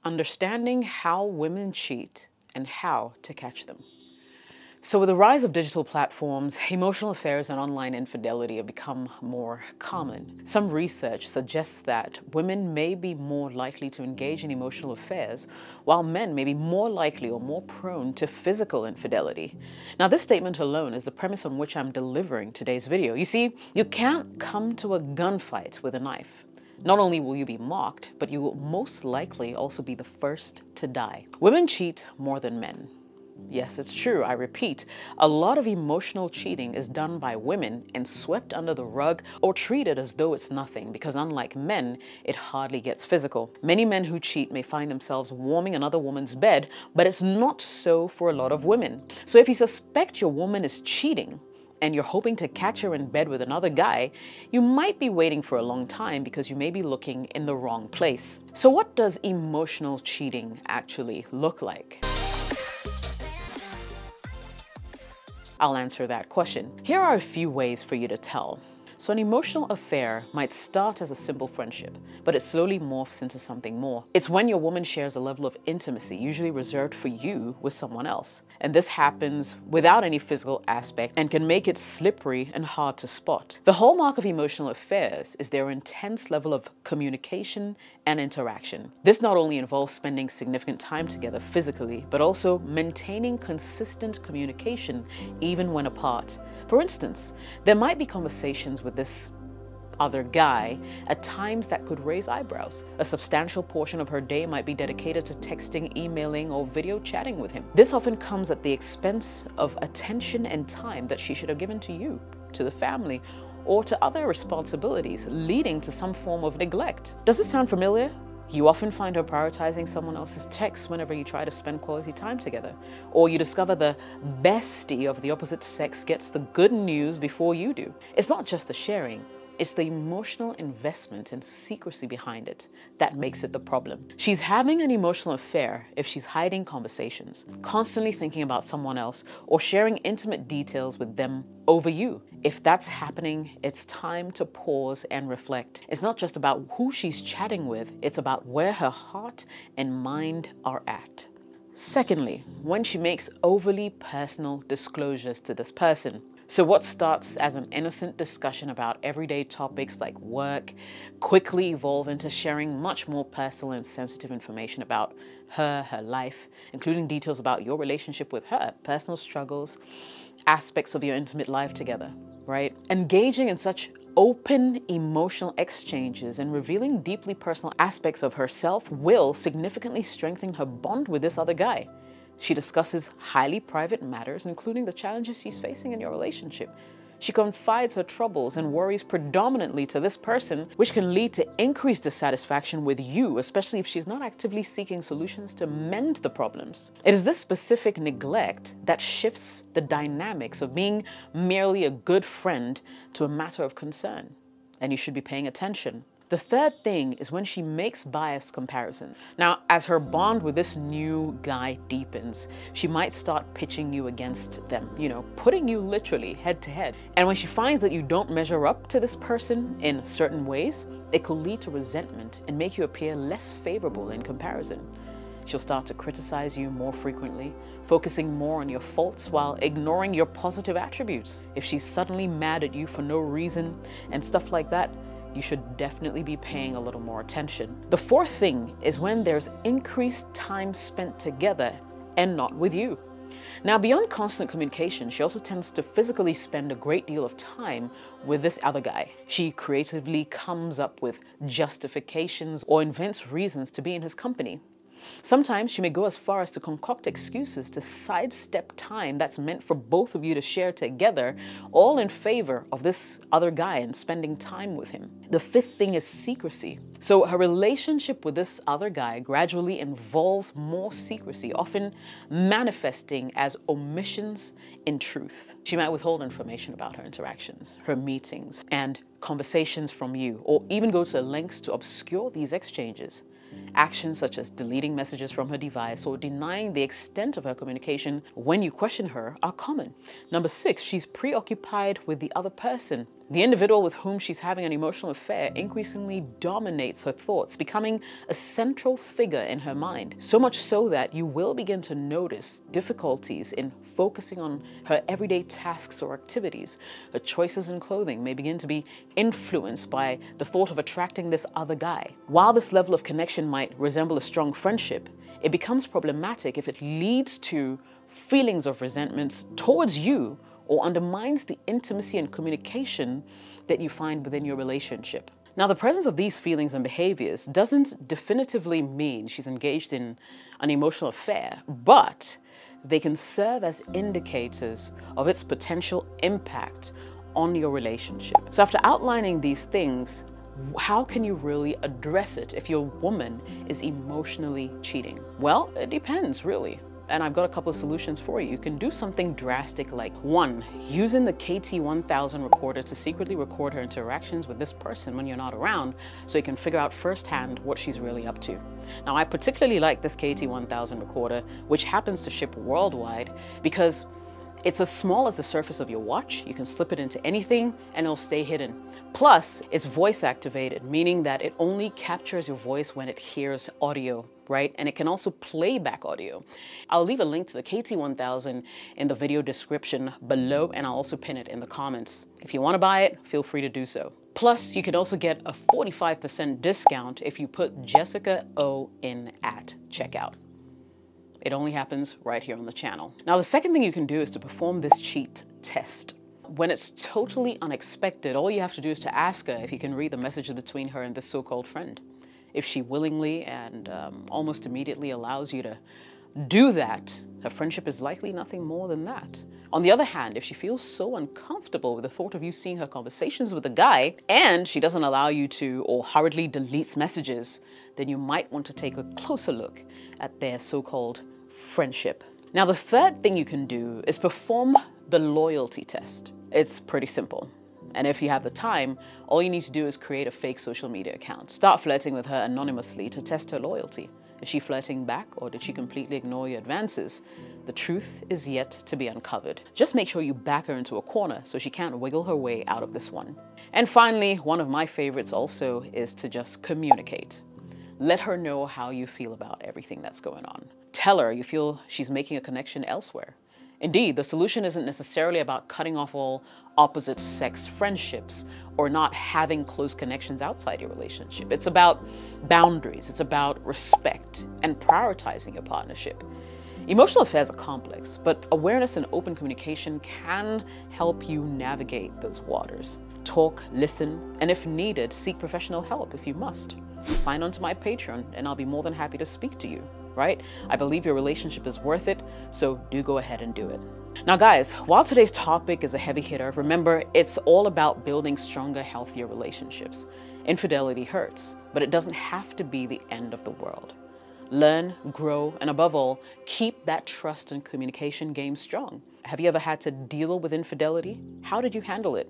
understanding how women cheat and how to catch them. So with the rise of digital platforms, emotional affairs and online infidelity have become more common. Some research suggests that women may be more likely to engage in emotional affairs, while men may be more likely or more prone to physical infidelity. Now, this statement alone is the premise on which I'm delivering today's video. You see, you can't come to a gunfight with a knife. Not only will you be mocked, but you will most likely also be the first to die. Women cheat more than men. Yes, it's true, I repeat, a lot of emotional cheating is done by women and swept under the rug or treated as though it's nothing because unlike men, it hardly gets physical. Many men who cheat may find themselves warming another woman's bed, but it's not so for a lot of women. So if you suspect your woman is cheating, and you're hoping to catch her in bed with another guy, you might be waiting for a long time because you may be looking in the wrong place. So what does emotional cheating actually look like? I'll answer that question. Here are a few ways for you to tell. So an emotional affair might start as a simple friendship, but it slowly morphs into something more. It's when your woman shares a level of intimacy usually reserved for you with someone else. And this happens without any physical aspect and can make it slippery and hard to spot. The hallmark of emotional affairs is their intense level of communication and interaction. This not only involves spending significant time together physically, but also maintaining consistent communication even when apart. For instance, there might be conversations with this other guy at times that could raise eyebrows. A substantial portion of her day might be dedicated to texting, emailing, or video chatting with him. This often comes at the expense of attention and time that she should have given to you, to the family, or to other responsibilities, leading to some form of neglect. Does this sound familiar? You often find her prioritizing someone else's texts whenever you try to spend quality time together. Or you discover the bestie of the opposite sex gets the good news before you do. It's not just the sharing, it's the emotional investment and secrecy behind it that makes it the problem. She's having an emotional affair if she's hiding conversations, constantly thinking about someone else, or sharing intimate details with them over you. If that's happening, it's time to pause and reflect. It's not just about who she's chatting with, it's about where her heart and mind are at. Secondly, when she makes overly personal disclosures to this person. So what starts as an innocent discussion about everyday topics like work quickly evolve into sharing much more personal and sensitive information about her life, including details about your relationship with her, personal struggles, aspects of your intimate life together, right? Engaging in such open emotional exchanges and revealing deeply personal aspects of herself will significantly strengthen her bond with this other guy. She discusses highly private matters, including the challenges she's facing in your relationship. She confides her troubles and worries predominantly to this person, which can lead to increased dissatisfaction with you, especially if she's not actively seeking solutions to mend the problems. It is this specific neglect that shifts the dynamics of being merely a good friend to a matter of concern, and you should be paying attention. The third thing is when she makes biased comparisons. Now, as her bond with this new guy deepens, she might start pitching you against them, putting you literally head to head. And when she finds that you don't measure up to this person in certain ways, it could lead to resentment and make you appear less favorable in comparison. She'll start to criticize you more frequently, focusing more on your faults while ignoring your positive attributes. If she's suddenly mad at you for no reason and stuff like that, you should definitely be paying a little more attention. The fourth thing is when there's increased time spent together and not with you. Now, beyond constant communication, she also tends to physically spend a great deal of time with this other guy. She creatively comes up with justifications or invents reasons to be in his company. Sometimes she may go as far as to concoct excuses to sidestep time that's meant for both of you to share together, all in favor of this other guy and spending time with him. The fifth thing is secrecy. So her relationship with this other guy gradually involves more secrecy, often manifesting as omissions in truth. She might withhold information about her interactions, her meetings, and conversations from you, or even go to lengths to obscure these exchanges. Actions such as deleting messages from her device or denying the extent of her communication when you question her are common. Number 6, she's preoccupied with the other person The individual with whom she's having an emotional affair increasingly dominates her thoughts, becoming a central figure in her mind. So much so that you will begin to notice difficulties in focusing on her everyday tasks or activities. Her choices in clothing may begin to be influenced by the thought of attracting this other guy. While this level of connection might resemble a strong friendship, it becomes problematic if it leads to feelings of resentment towards you or undermines the intimacy and communication that you find within your relationship. Now, the presence of these feelings and behaviors doesn't definitively mean she's engaged in an emotional affair, but they can serve as indicators of its potential impact on your relationship. So after outlining these things, how can you really address it if your woman is emotionally cheating? Well, it depends, really. And I've got a couple of solutions for you. You can do something drastic like 1, using the KT1000 recorder to secretly record her interactions with this person when you're not around so you can figure out firsthand what she's really up to. Now, I particularly like this KT1000 recorder, which happens to ship worldwide, because it's as small as the surface of your watch. You can slip it into anything and it'll stay hidden. Plus, it's voice activated, meaning that it only captures your voice when it hears audio, right? And it can also play back audio. I'll leave a link to the KT1000 in the video description below, and I'll also pin it in the comments. If you want to buy it, feel free to do so. Plus, you can also get a 45% discount if you put Jessica O in at checkout. It only happens right here on the channel. Now, the second thing you can do is to perform this cheat test. When it's totally unexpected, all you have to do is to ask her if you can read the messages between her and this so-called friend. If she willingly and almost immediately allows you to do that, her friendship is likely nothing more than that. On the other hand, if she feels so uncomfortable with the thought of you seeing her conversations with a guy and she doesn't allow you to or hurriedly deletes messages, then you might want to take a closer look at their so-called friendship. Now, the third thing you can do is perform the loyalty test. It's pretty simple. And if you have the time, all you need to do is create a fake social media account. Start flirting with her anonymously to test her loyalty. Is she flirting back, or did she completely ignore your advances? The truth is yet to be uncovered. Just make sure you back her into a corner so she can't wiggle her way out of this one. And finally, one of my favorites also is to just communicate. Let her know how you feel about everything that's going on. Tell her you feel she's making a connection elsewhere. Indeed, the solution isn't necessarily about cutting off all opposite sex friendships or not having close connections outside your relationship. It's about boundaries. It's about respect and prioritizing your partnership. Emotional affairs are complex, but awareness and open communication can help you navigate those waters. Talk, listen, and if needed, seek professional help if you must. Sign on to my Patreon and I'll be more than happy to speak to you, right? I believe your relationship is worth it, so do go ahead and do it. Now guys, while today's topic is a heavy hitter, remember it's all about building stronger, healthier relationships. Infidelity hurts, but it doesn't have to be the end of the world. Learn, grow, and above all, keep that trust and communication game strong. Have you ever had to deal with infidelity? How did you handle it?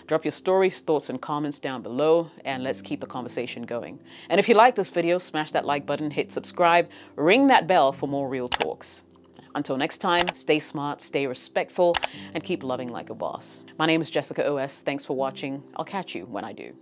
Drop your stories, thoughts, and comments down below, and let's keep the conversation going. And if you like this video, smash that like button, hit subscribe, ring that bell for more real talks. Until next time, stay smart, stay respectful, and keep loving like a boss. My name is Jessica OS. Thanks for watching. I'll catch you when I do.